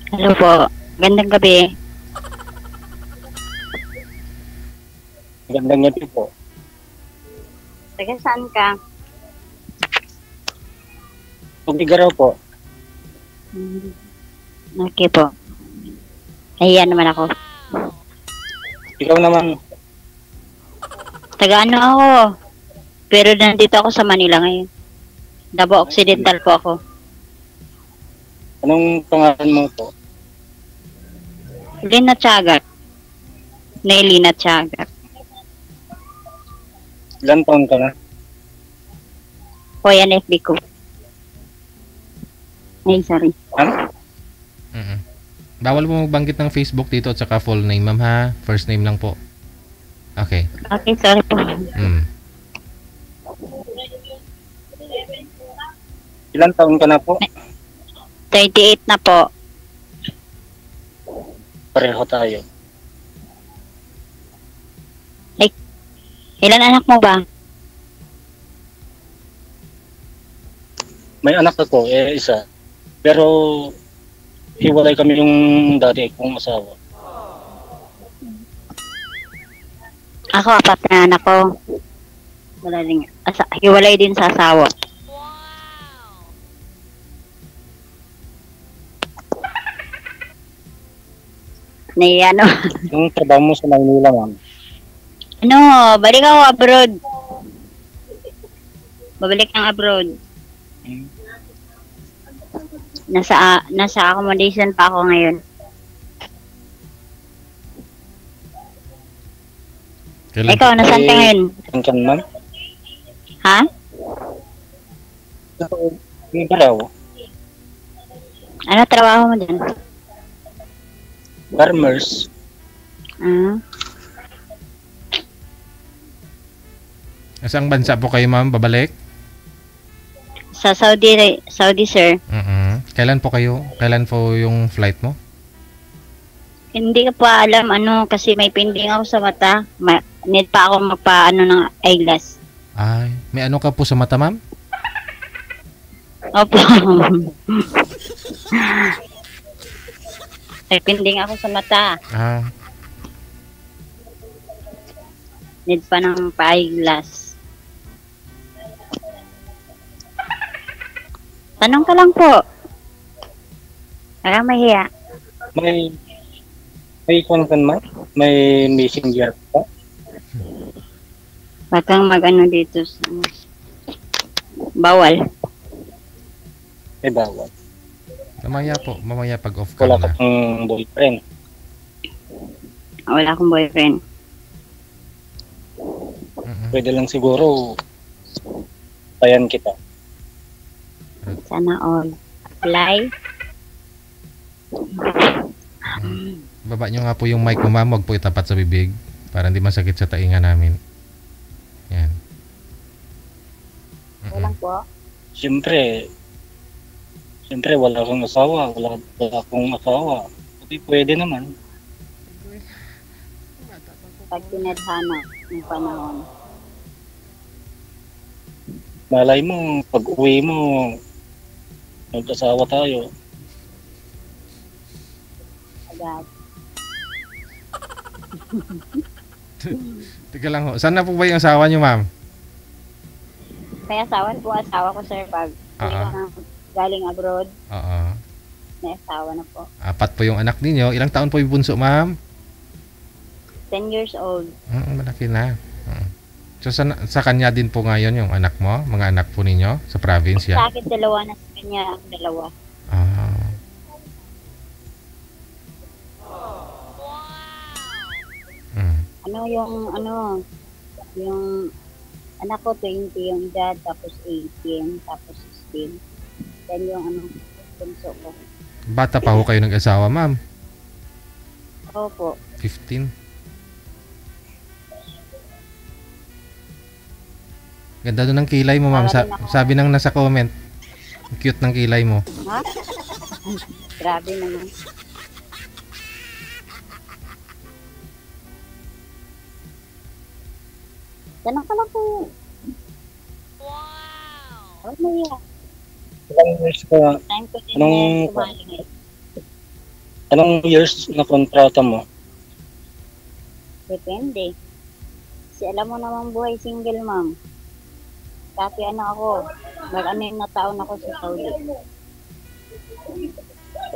Hello po. Gandang gabi. Magandang gabi po. Taga saan ka? Tugigaraw po. Hmm, Okay po. Nahiya naman ako. Ikaw naman, Taga ano ako? Pero nandito ako sa Manila ngayon. Davao Occidental po ako. anong pangalan mo po? Lina Tiagat. Nailina Tiagat. Ilan taon ka na? O yan FB ko. Ay, sorry. Ha? Mm-mm. Bawal mo magbanggit ng Facebook dito at saka full name, ma'am, ha? First name lang po. Okay. Okay, sorry po. Mm. Ilan taon ka na po? 38 na po. Pareho tayo. Ilan anak mo ba? May anak ako, isa. Pero hiwalay kami yung dati kong asawa. Ako, apat na anak ko. Wala din. Hiwalay din sa asawa. Nahiya no. Yung trabaho mo sa Maynila, ma'am. Ano, balik ako abroad. Babalik ng abroad. Nasa accommodation pa ako ngayon. Kailan? Ikaw, nasaan ka ngayon? Saan ka naman? Ha? Tugigaraw. Ano trabaho mo dyan? Farmers. Ah, Saang bansa po kayo, ma'am? Babalik? sa Saudi sir. Mm-mm. Kailan po kayo? Kailan po yung flight mo? Hindi ko pa alam ano kasi may pending ako sa mata. Need pa ako magpaano ng eyeglass. Ay, may ano ka po sa mata, ma'am? Opo. May pending ako sa mata. Ah, Need pa ng pa-eyeglass. Tanong ka lang po. Parang mahiya. May kwan man? May messenger pa? Wag kang mag-ano dito. Bawal. May bawal. mamaya po. Mamaya pag off cam Wala ka na. pang boyfriend. Wala akong boyfriend. Mm-mm. Pwede lang siguro tayan kita. Sana all. Apply. Baba nyo nga po yung mic mo, ma'am. Huwag po itapat sa bibig para hindi masakit sa tainga namin. Yan. Okay lang po. Siyempre wala akong asawa. Wala akong asawa. Hindi pwede naman. Pag tinadhana ng panahon. Malay mo, pag uwi mo, mag-asawa tayo. Agad. Teka lang ho. Saan na po ba yung asawa nyo, ma'am? May asawa ko sir pag galing abroad. Oo. May asawa na po. 4 po yung anak ninyo. Ilang taon po yung bunso, ma'am? 10 years old. Malaki na. So sa kanya din po ngayon yung anak mo? Mga anak po ninyo sa province Sa yan? akin dalawa na sa kanya ang dalawa. Ah. Mm. Yung anak ko 20 yung edad, tapos 18, tapos 16. Then yung bunso ko. Bata pa ho kayo nag-asawa, ma'am? Opo. 15. Ganda doon ng kilay mo, ma'am. Sabi nang nasa comment. Ang cute ng kilay mo. Ha? Grabe naman. Tanong ka lang po. Wow! Oh, Maria. Ilang years ka, Time ko din Anong- na sumali ngayon. Anong years na kontrata mo? Depende. Kasi alam mo naman buhay single, ma'am. Dati ako, mag-anim na taon ako sa Saudi.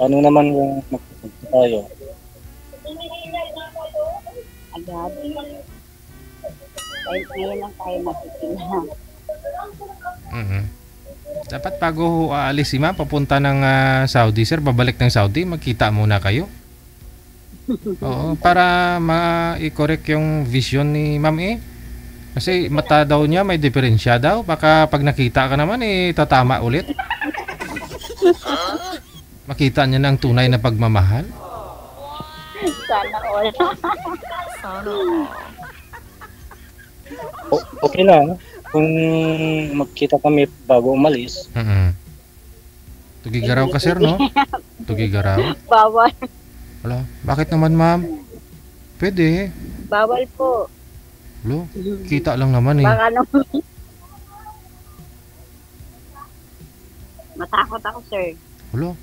Ano naman yung magpunta tayo? Agad. Kahit ngayon lang tayo nakikita. Mhm. Dapat bago aalis si ma'am, papunta ng Saudi, sir, babalik ng Saudi, magkita muna kayo. Oo, para ma-correct yung vision ni ma'am eh. Kasi mata daw niya may diferensya daw. Baka pag nakita ka naman tatama ulit. Makita niya ng tunay na pagmamahal. Sana all. Okay lang. Kung magkita kami bago umalis, Tugigaraw ka, sir, no? Tugigaraw. Bawal. Wala. Bakit naman, ma'am? Pwede. Bawal po. Lo, kita lang naman eh. Baka naman. Matakot ako, sir. Lo.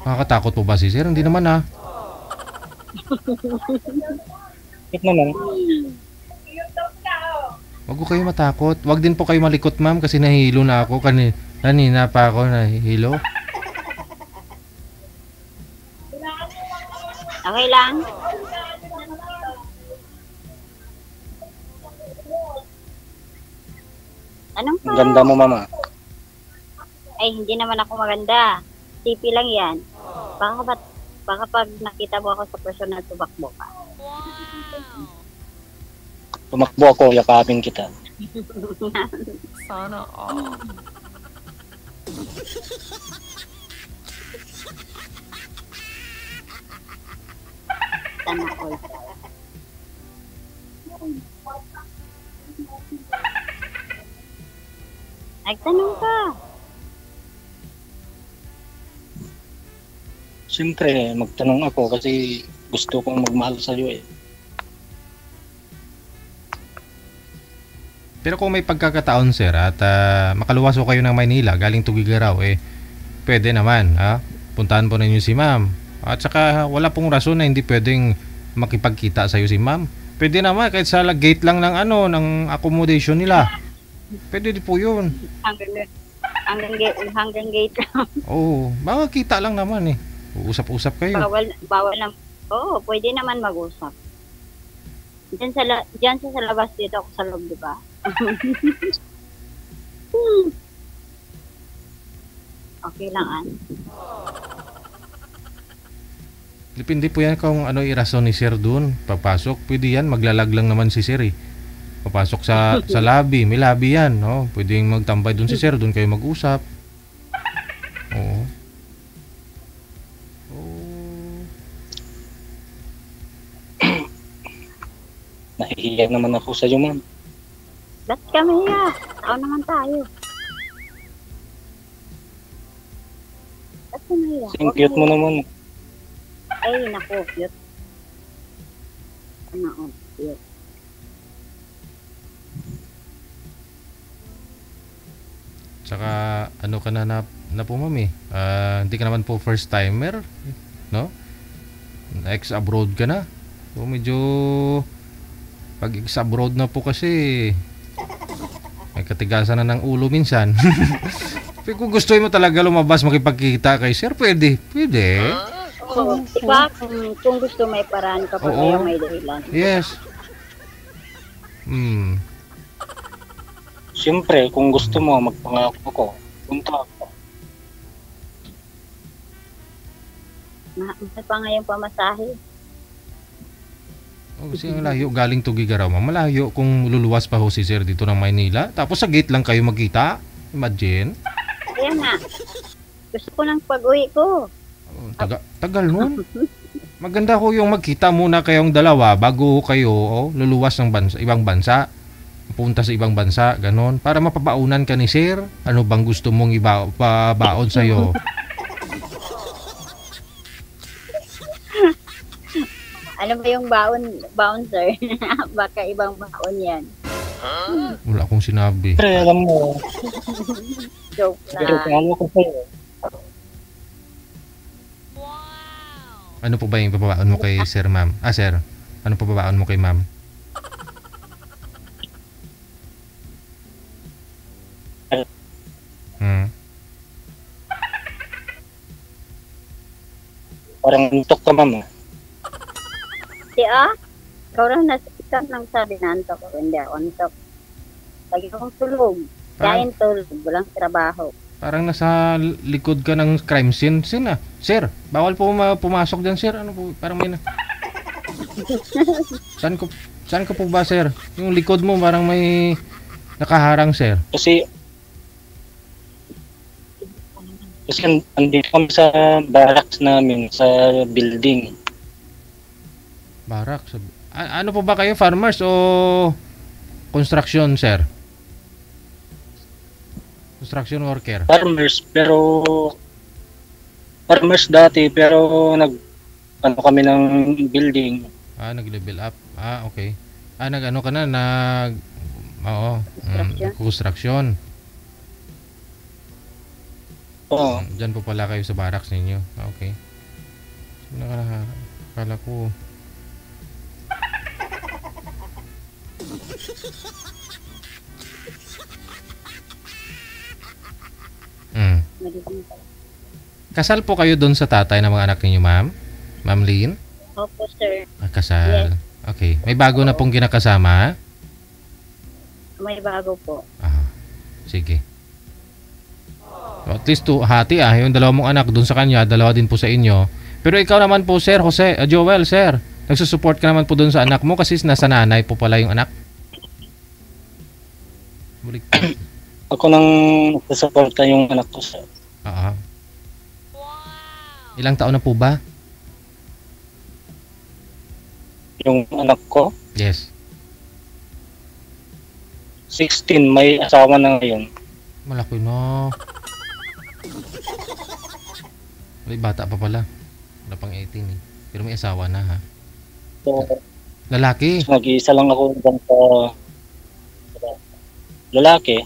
Nakakatakot po ba si sir? Hindi naman ah. bakit naman? Wag ko kayo matakot. Wag din po kayo malikot, ma'am, kasi nahihilo na ako. Kanina pa ako nahihilo. Okay lang. Anong Ang ganda mo, mama. Ay, hindi naman ako maganda. TP lang yan. Baka pag nakita mo ako sa personal, tumakbo ka. Tumakbo ako, yakapin kita. Sana all. Sana all. Nagtanong ka. Siyempre, magtanong ako kasi gusto kong magmahal sa'yo eh. Pero kung may pagkakataon, sir, at makaluwas ko kayo ng Maynila, galing Tugigaraw, pwede naman, ha? Puntahan po ninyo si ma'am. At saka wala pong rason na hindi pwedeng makipagkita sa'yo si ma'am. Pwede naman, kahit sa gate lang ng accommodation nila. Pwede din po yun. Hanggang gate lang. Oo, makakita lang naman eh. Uusap-usap kayo. Bawal na. Oo, pwede naman mag-usap. Diyan sa labas, dito ako sa loob, di ba? Okay lang, Depende po yan kung ano irason ni sir dun. Papasok, pwede yan. Maglalag lang naman si sir eh. Papasok sa lobby. May lobby yan, no? Pwedeng magtambay dun si sir. Dun kayo mag-usap. Oo. Nahihiya naman ako sa'yo, ma'am. Ba't kami ya? Tao naman tayo. Ba't kami ya? Ang cute mo naman. Ay, naku, cute. Ano, cute. Tsaka ano ka na po ma'am eh. Hindi ka naman po first timer, no? Ex-abroad ka na. So medyo pag ex-abroad na po kasi may katigasan na ng ulo minsan. Pero kung gusto mo talaga lumabas makipagkita kay sir, pwede. Pwede. Oo, diba? Kung gusto may paraan kapag Oo. may dahilan. Yes. Siyempre, kung gusto mo, magpangako ko. Punta ako. Mahal pa nga yung pamasahe. Oh, kasi ang layo galing Tugigaraw, ma'am. Malayo kung luluwas pa ho si sir dito ng Maynila. Tapos sa gate lang kayo magkita. Imagine. Kaya nga. Gusto ko ng pag-uwi ko. Oh, tagal nun. Maganda ho yung magkita muna kayong dalawa bago kayo luluwas ng ibang bansa. Punta sa ibang bansa, ganon. Para mapabaunan ka ni sir. Ano bang gusto mong ipabaon sa'yo? Ano ba yung baon sir? Baka ibang baon yan. Wala akong sinabi. Siyempre, alam mo. Joke Pero lang. pangako ko sa'yo. Ano po ba yung pababaon mo kay sir, ma'am? Ah, sir. Ano pababaon mo kay ma'am? Hmm. Parang untok ka, ma'am. Ikaw lang ikaw lang sabi na antok ako, hindi ako antok. Lagi akong tulog. Kain tulog, walang trabaho. Parang nasa likod ka ng crime scene. Sir, bawal po pumasok dyan, sir. Ano po, parang may na... Saan ko po ba, sir? Yung likod mo parang may nakaharang, sir. Kasi andito kami sa barracks namin, sa building. Barak. Ano po ba kayo, farmers o construction, sir? Construction worker. Farmers dati, pero ano kami ng building. Nag-level up. Okay. Nag-ano ka na, oo, construction. Oo. Diyan po pala kayo sa barracks ninyo. Okay. Akala ko. Kasal po kayo doon sa tatay ng mga anak ninyo, ma'am? Ma'am Lynn? Opo, sir. Kasal. Yes. Okay. May bago na pong kinakasama? May bago po. Sige. So, at least hati yung dalawa mong anak doon sa kanya, dalawa din po sa inyo. Pero ikaw naman po, sir, Joel, sir, nagsusupport ka naman po doon sa anak mo kasi nasa nanay po pala yung anak. Ako nang nagsusuporta yung anak ko, sir. Ilang taon na po ba? Yung anak ko? Yes. 16, may asawa na ngayon. Malaki na. May bata pa pala. Wala pang 18 eh. Pero may asawa na, ha? So, lalaki? Nag-iisa lang ako dyan sa lalaki.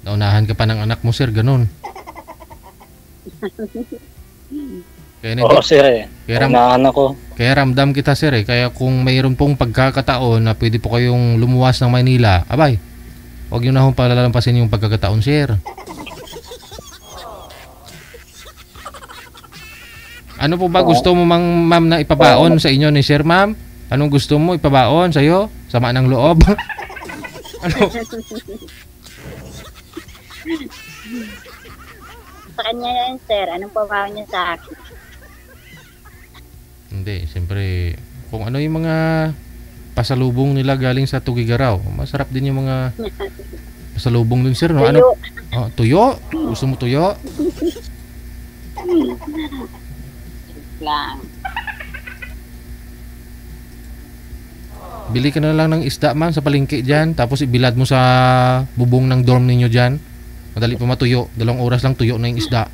Naunahan ka pa ng anak mo, sir, ganun. Oo, sir, naunahan ako. Kaya ramdam kita, sir, kaya kung mayroon pong pagkakataon na pwede po kayong lumuwas ng Maynila, abay, huwag nyo na hong palalampasin yung pagkakataon, sir. Ano po ba gusto mo, ma'am, na ipabaon sa inyo ni sir, ma'am? Anong gusto mo ipabaon sa'yo? Sama ng loob? Ano? Sa kanya yan, sir. Anong pabaho niya sa akin? Hindi, siyempre, kung ano yung mga pasalubong nila galing sa Tugigaraw, masarap din yung mga pasalubong dun, sir, no? Tuyo. Tuyo? Gusto mo tuyo? Lang. Bili ka na lang ng isda, ma'am, sa palengke dyan. Tapos ibilad mo sa bubong ng dorm ninyo dyan. Madali pa matuyo. 2 oras lang tuyo na yung isda.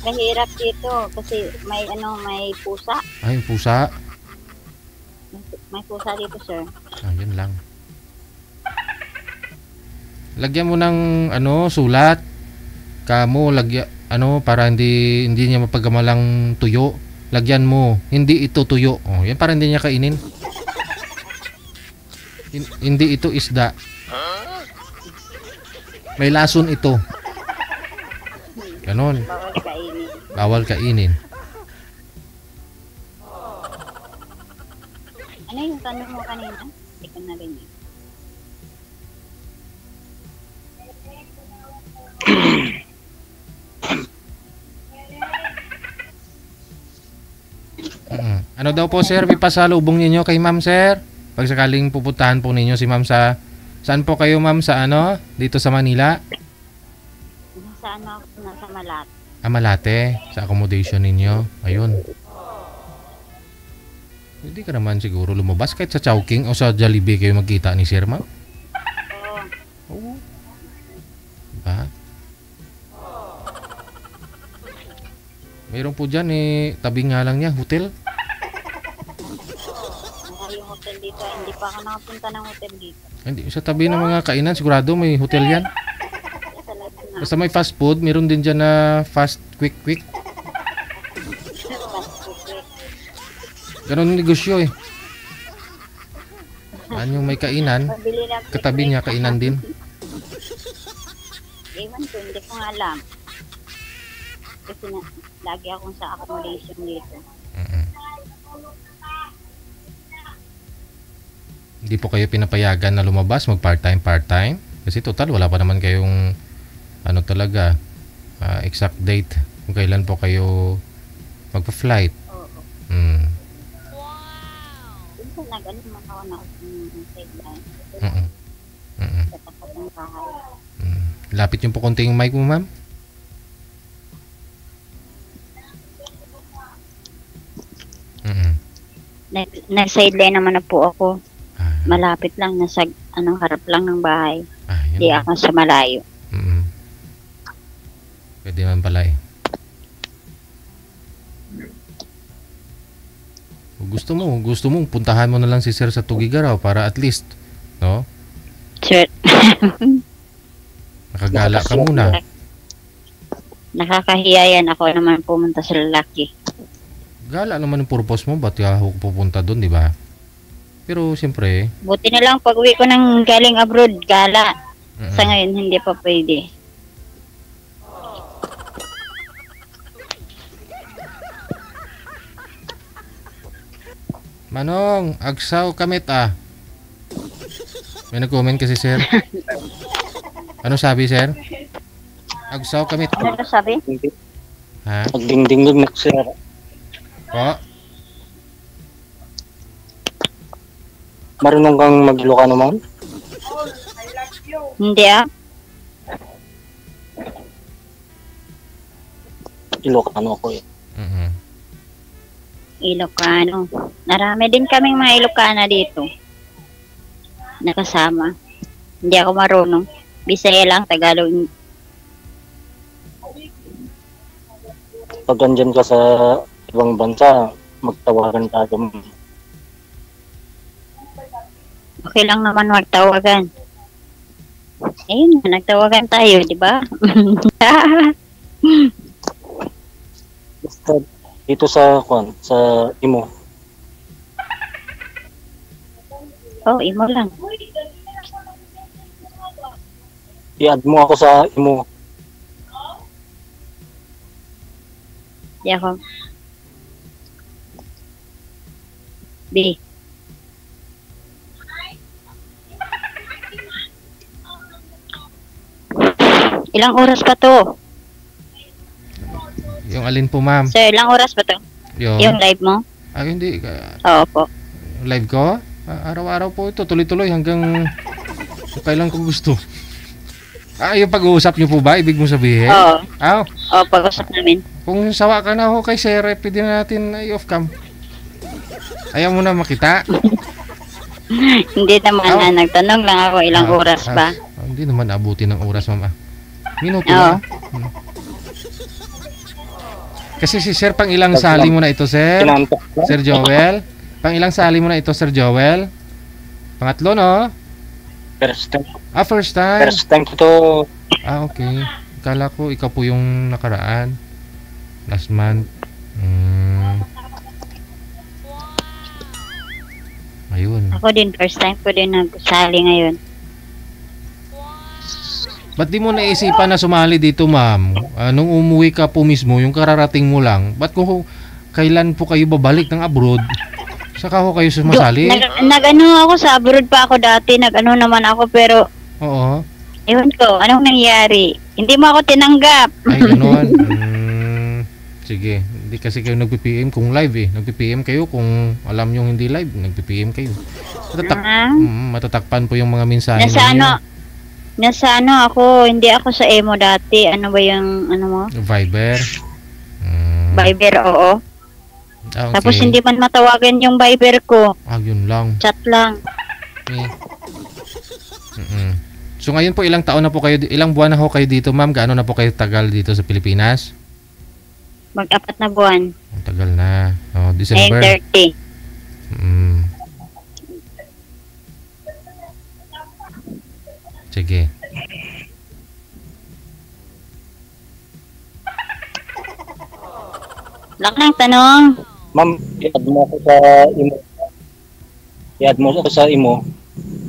Mahirap dito kasi may pusa. Yung pusa. May pusa dito, sir. Yun lang. Lagyan mo ng sulat. Kamo, para hindi niya mapagamalang tuyo. Lagyan mo, hindi ito tuyo. Yan para hindi niya kainin. Hindi ito isda. May lason ito. Ganon. Bawal kainin. Bawal kainin. Ano yung tanong mo kanina? Hindi ko narinig. Ano daw po, sir, may pasalubong ninyo kay ma'am, sir? Pag sakaling pupuntahan po ninyo si ma'am saan po kayo, ma'am, sa dito sa Manila? Nasa Malate. Malate, sa accommodation ninyo. Ayun. Hindi ka naman siguro lumabas kahit sa Chowking o sa Jollibee kayo magkita ni sir, ma'am? Oo. Diba? Mayroon po dyan tabi nga lang niya, hotel. yung hotel dito. Hindi pa ako nakapunta ng hotel dito. Hindi, sa tabi ng mga kainan, sigurado may hotel yan. Talaga nga. Basta may fast food, meron din dyan na fast, quick. Ganon yung negosyo eh. Ano yung may kainan, Pabili lang. katabi niya kainan din. Ewan ko, hindi ko nga alam. Kasi lagi akong sa accommodation dito. Hindi po kayo pinapayagan na lumabas, mag part-time? Kasi total, wala pa naman kayong ano talaga, exact date kung kailan po kayo magpa-flight. Oo. Minsan nag-ano makawan ako sa sideline. Sa tapat ng bahay. Lapit yung po konti yung mic mo, ma'am. Nag-sideline naman na po ako. Ah, Malapit lang, nasa harap lang ng bahay. yun. Hindi ako sa malayo. Pwede man pala eh. Kung gusto mo, puntahan mo na lang si Sir sa Tugigaraw para at least, no? Sir, Nakagala ka muna. nakakahiyayan ako naman pumunta sa lalaki. Gala naman yung purpose mo, ba't ka pupunta doon, di ba? Pero siyempre, Buti na lang pag uwi ko ng galing abroad, gala. Sa ngayon, hindi pa pwede. Manong, agsaw kamit ah. May nag-comment kasi sir. Ano sabi sir? Agsaw kamit. Ano na sabi? Ha? Magdingdingog na sir. Po? Marunong kang mag-Ilocano, ma'am? Hindi ah. Ilocano ako eh. Ilocano. Marami din kaming mga Ilocana dito. Nakasama. Hindi ako marunong. Bisaya lang, Tagalog. Pag andyan ka sa ibang bansa, magtawagan tayo. ma'am. Okay lang naman magtawagan. Ayun, nagtawagan tayo, di ba? Basta dito sa Imo. Oh, imo lang. I-add mo ako sa Imo. Di ako. B. Ilang oras pa to? Yung alin po ma'am? Sir, ilang oras pa to? Yung Live mo? hindi. Oo po. Live ko? Araw-araw po ito. Tuloy-tuloy hanggang kailan ko gusto. Yung pag-uusap niyo po ba? Ibig mo sabihin? Oo. Oo. Pag-usap namin. Kung sawa ka na ho kay Sir, pwede na natin i-off cam. Ayaw mo na makita? Hindi naman na. Nagtanong lang ako ilang oras ba? Hindi naman abuti ng oras, ma'am. Minuto Oo. lang. Kasi si Sir, pang ilang sali mo na ito, Sir? Kinantok na. Sir Joel? Pang ilang sali mo na ito, Sir Joel? Pangatlo, no? First time. First time. First time ko to. Okay. Kala ko ikaw po yung nakaraan. Last month. Ayun. Ako din, first time ko din nagsali ngayon. Ba't di mo naisipan na sumali dito, ma'am? Nung umuwi ka po mismo, yung kararating mo lang, ba't kailan po kayo babalik ng abroad? Saka ho kayo sumasali? Nag-ano ako sa abroad pa ako dati. Nag-ano naman ako pero Oo. ewan ko, anong nangyari? Hindi mo ako tinanggap. Ay, gano'n. Sige. Hindi kasi kayo nag-PPM kung live eh. Nag-PPM kayo kung alam nyo hindi live. Nag-PPM kayo. Matatakpan po yung mga mensahe Nasa ako, hindi ako sa emo dati. Ano ba yung, mo? Viber. Viber, oo. Okay. Tapos hindi man matawagan yung Viber ko. Yun lang. Chat lang. So ngayon po, ilang taon na po kayo, ilang buwan na ho kayo dito, ma'am? Gaano na po kayo tagal dito sa Pilipinas? Mag-4 na buwan. Ang tagal na. December. 9:30. Sige. Laki ng tanong. Ma'am, i-add mo ako sa imo. I-add mo ako sa imo.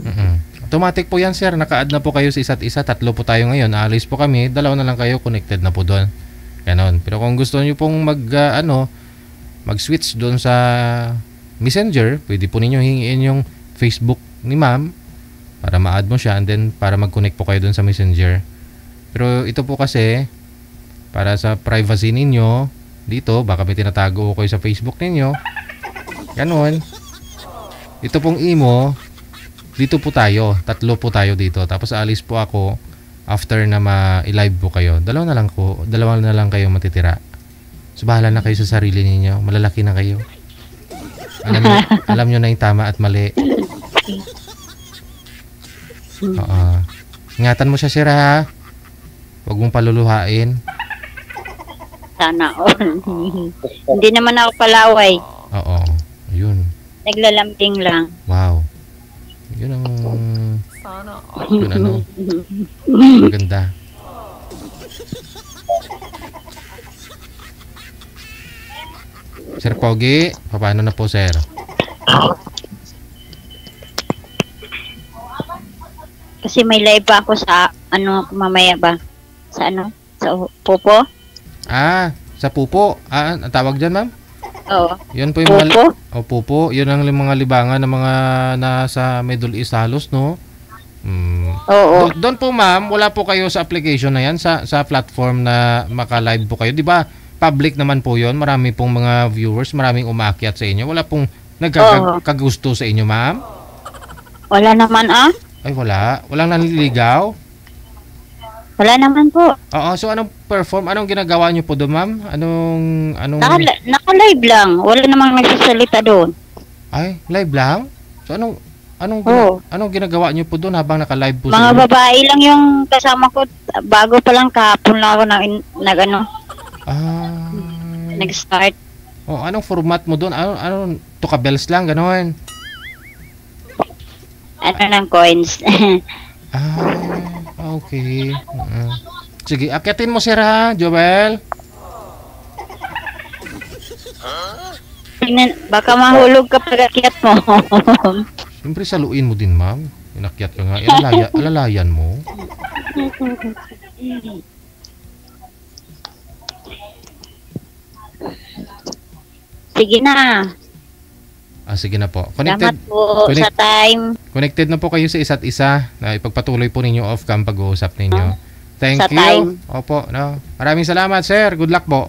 Mm-mm. Automatic po yan, sir. Naka-add na po kayo sa isa't isa. 3 po tayo ngayon. Aalis po kami. 2 na lang kayo. Connected na po doon. Ganon. Pero kung gusto niyo pong mag-switch doon sa Messenger, pwede po ninyo hingiin yung Facebook ni ma'am para ma-add mo siya and then para mag-connect po kayo doon sa Messenger. Pero ito po kasi para sa privacy ninyo dito, baka may tinatago ko kayo sa Facebook ninyo. Ganon. Ito pong imo, dito po tayo. 3 po tayo dito. Tapos alis po ako after na ma-live po kayo. 2 na lang kayo matitira. So bahala na kayo sa sarili ninyo. Malalaki na kayo. Alam nyo na yung tama at mali. Oo. Ingatan mo siya, sir, ha? Huwag mong paluluhain. Sana all. Hindi naman ako palaway. Oo. Yun. Naglalambing lang. Wow. Yun ang... Yun ano. Maganda. Sir Pogi, paano na po, sir? Kasi may live pa ako sa mamaya ba? Sa Sa Popo? Sa pupo. Ang tawag dyan, ma'am? Oo. Yun po yung Popo? pupo. Yun ang mga libangan ng mga nasa Middle East halos, no? Oo. Doon po, ma'am, wala po kayo sa application na yan, sa platform na maka-live po kayo. Di ba? Public naman po yun. Marami pong mga viewers, maraming umaakyat sa inyo. Wala pong nagkakagusto sa inyo, ma'am? Wala naman Ay, wala. Walang nanliligaw? Wala naman po. Oo, so anong ginagawa niyo po doon, ma'am? Anong... Naka-live lang. Wala namang nagsasalita doon. Ay, live lang? So anong ginagawa niyo po doon habang naka-live po Mga babae lang yung kasama ko. Bago pa lang kahapon lang ako nag-start. Anong format mo doon? Anong tukabels lang, gano'n? Ng coins. Okay. Sige, akyatin mo, sir, ha, Joel? Baka mahulog kapag akyat mo. Siyempre, saluin mo din, ma'am. Inakyat ka nga. Alalayan mo. Sige na. Sige na po. Salamat po sa time. Connected na po kayo sa isa't isa. Na ipagpatuloy po ninyo off-cam pag-uusap ninyo. Thank Sa you. time. Opo. No. Maraming salamat, sir. Good luck po.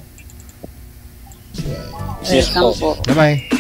Yes po. Welcome po. Bye-bye.